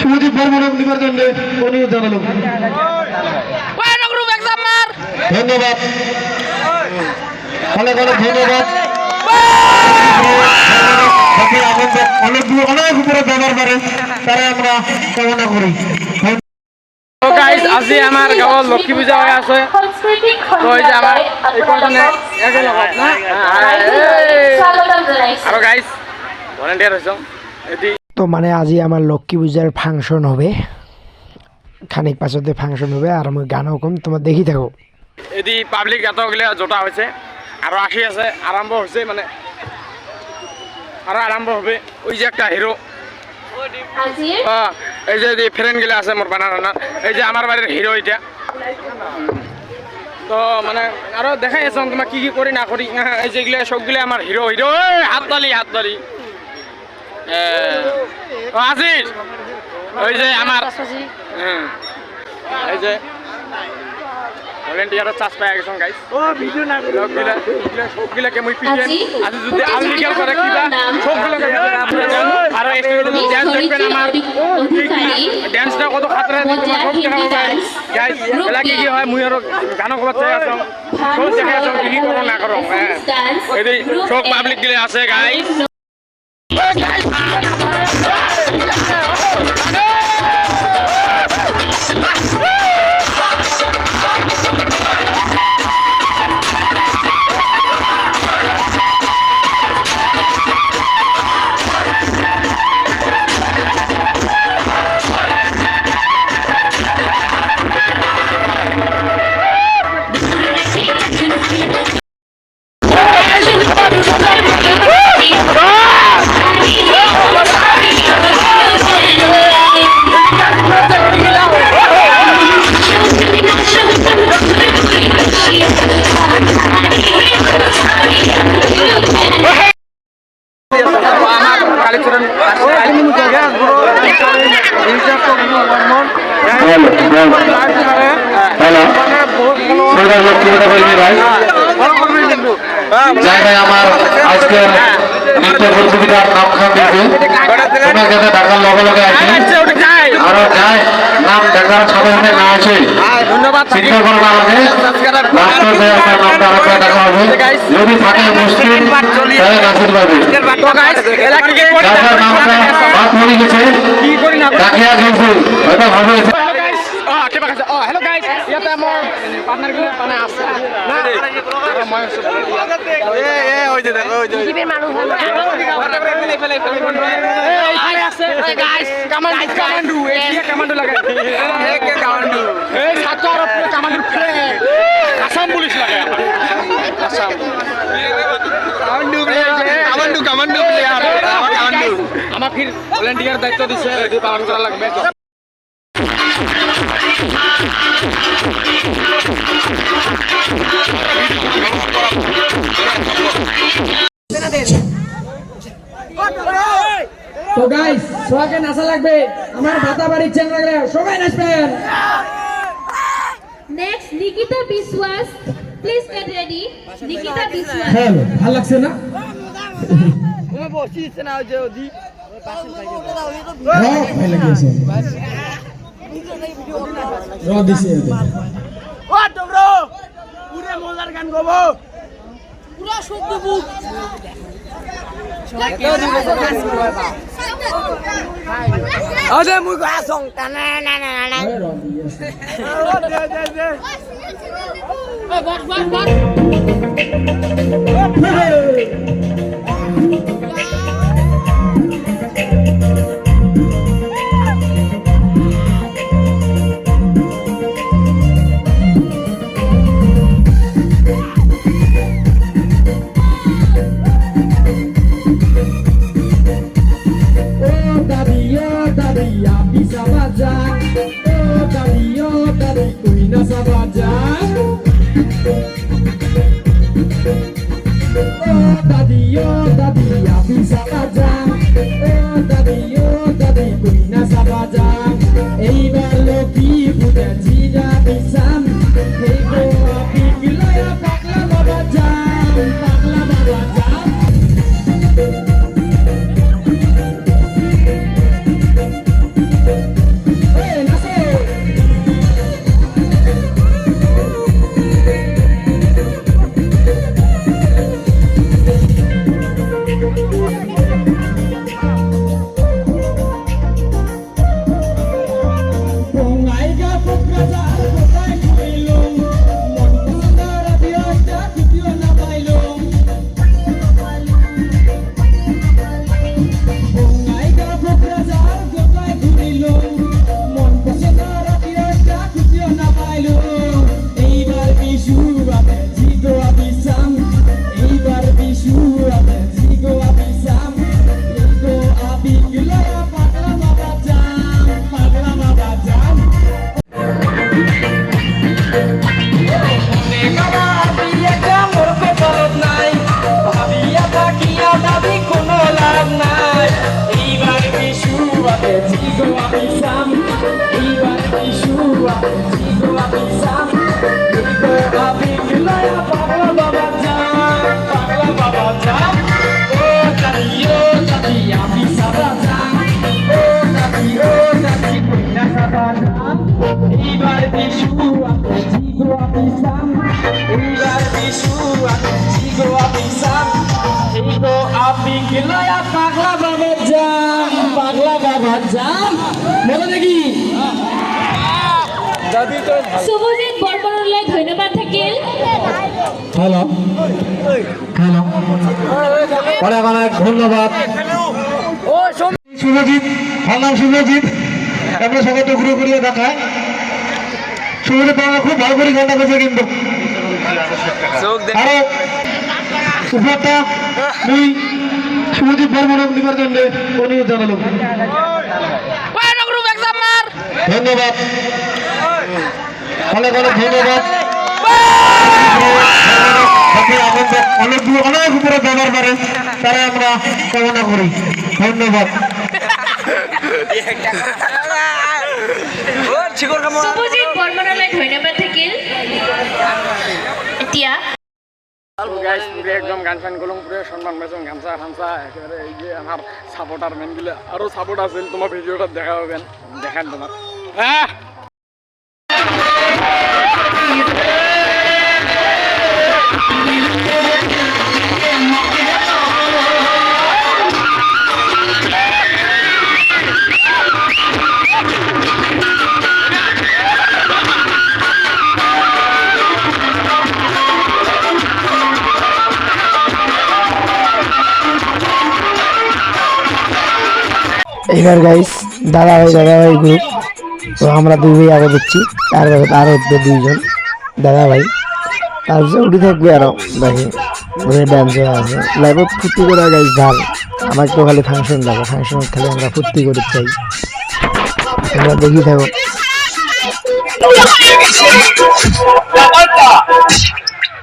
শুভদীপ বর্মন নিবার জন্য অনুরোধ জানালো। ধন্যবাদ, অনেক অনেক ধন্যবাদ। অনেক উপরে ব্যবহার করে তারা আমরা কামনা করি। আজি আমার গাঁৱত লক্ষী পূজা হৈ আছে, তো এই যে আমার আৰু গাইজ ভলেণ্টিয়াৰ হৈছোঁ। তো মানে আজি আমার লক্ষ্মী পূজার ফাংশন হবে, খানিক পাছতে ফাংশন হবে আর আমি গানও কম, তোমার দেখি থাকো। এদি পাব্লিক এতগুলো জোটা হৈছে আৰু আহি আছে, আৰম্ভ হৈছে মানে আৰু আৰম্ভ হবে। ওই যে একটা হিরো, এই যে ফ্রেন্ড গিলা আছে মোর বানানা, এই যে আমার বাড়ির হিরো এটা। তো মানে আরো দেখাই আছো তোমার কি কি করি না করি, এই যেগুলা সবগুলো আমার হিরো হিরো। হাত তালি আজিজ, ওই যে আমার এই যে ভলেন্টিয়ারের চাষ পাই গেছেন গাইস। সবগুলাকে মুই পিছিয়ে আজি যদি আনলিগাল করে কিবা সবগুলাকে আর ড্যান্স দেখবেন আমার ড্যান্সটা কত খাতরা তোমার সব দেখা যায় গাইস। এলা কি হয় মুই আর গান কবার চাই আছো, সব দেখা আছো কি করো না করো। এই সব পাবলিক গিলে আছে গাইস। আমার আজকে নৃত্য প্রতিযোগিতার নামখান দিয়েছে, তোমার কাছে ডাকার লগে লগে আছে আরো যায় নাম ডাকার সাধারণে না আছে চিন্তা করবো আমাকে নামটা ডাকা হবে। যদি থাকে মুসলিম তাহলে নাচতে পারবে। নামটা বাদ পড়ে গেছে ডাকিয়া কিন্তু হয়তো ভাবে। হেল্ল' গাইজ, ইয়াতে মোৰ পাৰ্টনাৰ গিলা মানে আছে না, মই কামাণ্ডো লাগে, আসাম পুলিচ লাগে, আসাম আমাক ফির ভলেন্টিয়ার দায়িত্ব দিছে, পালন করা লাগবে। তো গাইস সবাইকে নাচা লাগবে, আমার ভাতা বাড়ির চ্যানেল লাগবে, সবাই নাচবেন। নেক্সট নিকিতা বিশ্বাস, প্লিজ গেট রেডি। নিকিতা বিশ্বাস, হ্যাঁ ভালো লাগছে না? তুমি বসিছ না যে ওদি হ্যাঁ ভালো লাগছে র দিছে এতে। ও তোমরা পুরো মজার গান গাবো, পুরো শব্দ বুক আরে মুই গা সং টানা না না না দে বস Daddy, bisa aja. Oh, daddy, kuina sabar. যাক এইবার লক্ষ্মী পূজা জিরা দিছাম এই গো আপি গিলয়া পাগলা বাবা যাম পাগলা বাবা যাম এই নাচো বঙ্গাইগা ফুটকাজার কোথায় খুইলুম মন পছন্দের বিয়াটা খুঁজিও না পাইলুম বঙ্গাইগা ফুটকাজার কোথায় খুইলুম মন পছন্দের বিয়াটা খুঁজিও না পাইলুম এইবার বিশু আবে জিগো আবিসাম এইবার বিশু আবে জিগো আবিসাম জিগো আবি গিলয়া পাগলা বাবা যাম পাগলা বাবা যাম বাবা বিয়ে কামর পেপারত নাই ভাবিয়া থাকিয়া দাবি কোনো লাভ নাই এইবার বিশু আবে জিগো আবিসাম এইবার বিশু আবে জিগো আবিসাম জিগো আবি গিলয়া পাগলা বাবা যাম পাগলা বাবা যাম ও দাদি আবি সাবা যাম ও দাদি কইনা সাবা যাম এইবার বিশু আবে জিগো আবিসাম এইবার বিশু আবে জিগো আবিসাম জিগো আবি গিলয়া পাগলা বাবা যাম পাগলা বাবা যাম বলো দেখি শুভজিৎ বর্মনলৈ ধন্যবাদ থাকিল হ্যালো হ্যালো অনেক অনেক ধন্যবাদ শুভজিৎ ভালো নাম শুভজিৎ আমরা সবাইকে ঘুরে ঘুরিয়ে দেখায় শুভজিৎ বাংলা খুব ভালো করে গানটা করছে কিন্তু আরো উপহারটা মুই শুভজিৎ বর্মন নিবার জন্য অনুরোধ জানালো ধন্যবাদ অনেক অনেক ধন্যবাদ অনেক অনেক উপরে ব্যবহার করে তারা আমরা কামনা করি ধন্যবাদ শুভজিৎ বৰ্মনলৈ ধন্যবাদ থাকিল এতিয়া গাইজ পুরে একদম গান ফান করলাম পুরে সম্মান পেয়েছেন গামছা খামছা একেবারে এই যে আমার সাপোর্টার ম্যানগুলো আরও সাপোর্ট আছে তোমার ভিডিওটা দেখা পাবেন দেখান তোমার হ্যাঁ এবার গাইস দাদা ভাই গ্রুপ তো আমরা দুই ভাই আগে দিচ্ছি তারপরে আরো উঠবে দুইজন দাদা ভাই তারপরে উঠে থাকবে আরো দেখি ডান্স আছে লাইভে ফুর্তি করে গাইস ভাল আমার তো খালি ফাংশন লাগে ফাংশন খালি আমরা ফুর্তি করতে চাই আমরা দেখি থাকো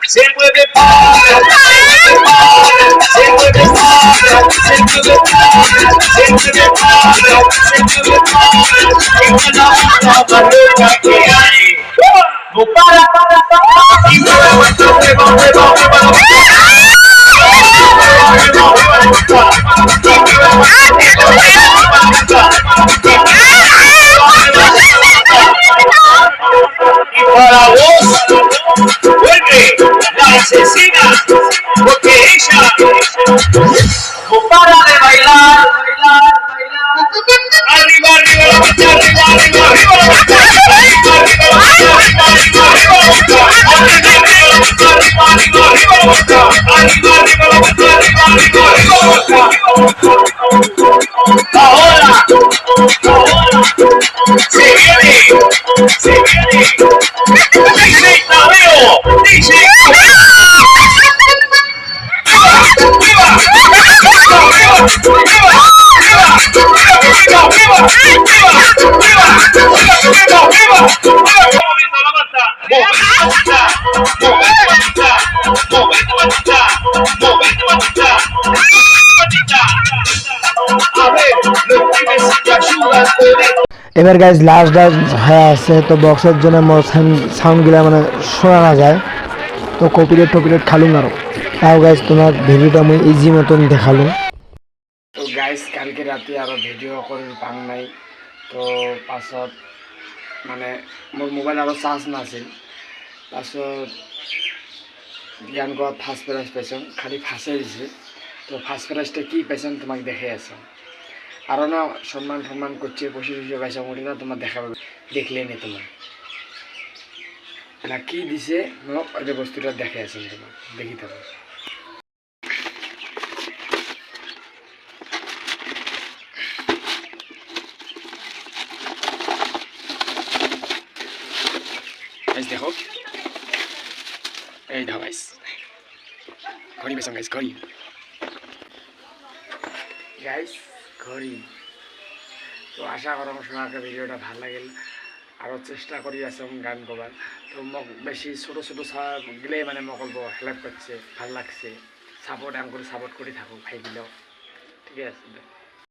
Se mueve para, se mueve para, se mueve para, se mueve para, se mueve para, se mueve para, que hay. No para, y para vos vuelve la asesina porque ella no para de bailar. Arriba, arriba, la pista, arriba, arriba, arriba, la pista, arriba, arriba, la pista, arriba, arriba, la pista, arriba, arriba, la pista, arriba, arriba, arriba, la pista, arriba, arriba, la pista, arriba, arriba, arriba, la pista. Ahora, se viene, dice Tadeo, dice এবার guys last হয়ে আছে, তো বক্সের জন্য সাউন্ডগুলো মানে শোনা না যায়, তো কপিরেট টপিরেট খালুম আরো। তাও গাইজ তোমার ভিডিওটা আমি ইজি মতন দেখালুম। তো গাইজ কালকে ৰাতি আৰু ভিডিঅ' কৰি পাং নাই, তো পাছত মানে মোৰ মোবাইল আৰু চাৰ্জ নাছিল। পাছত জ্ঞান কোৱা ফাৰ্ষ্ট প্ৰাইজ পাইছোঁ, খালি ফাৰ্ষ্টে দিছে। তো ফার্স্ট প্রাইজটা কি পাইছেন তোমাকে দেখে আসো, আরও না সম্মান সম্মান করছে, বসে বসে পাইছো ওটা তোমার দেখাবে, দেখলে নি তোমার না কি দিছে মোক ওই বস্তুটা দেখে আসেন তোমার দেখি থাকো। দেখো এই দাও গাইস, ঘড়ি পেছন গাইস, ঘড়ি গাইস ঘড়ি। তো আশা করো সবাইকে ভিডিওটা ভাল লাগিল, আৰু চেষ্টা কৰি আছোঁ গান গাবার। তো মোক বেশি ছোটো ছোটো গিলে মানে মোক হেল্প করছে, ভাল লাগছে, সাপোর্ট আম করে সাপোর্ট করে থাকো ভাইগুলো, ঠিক আছে।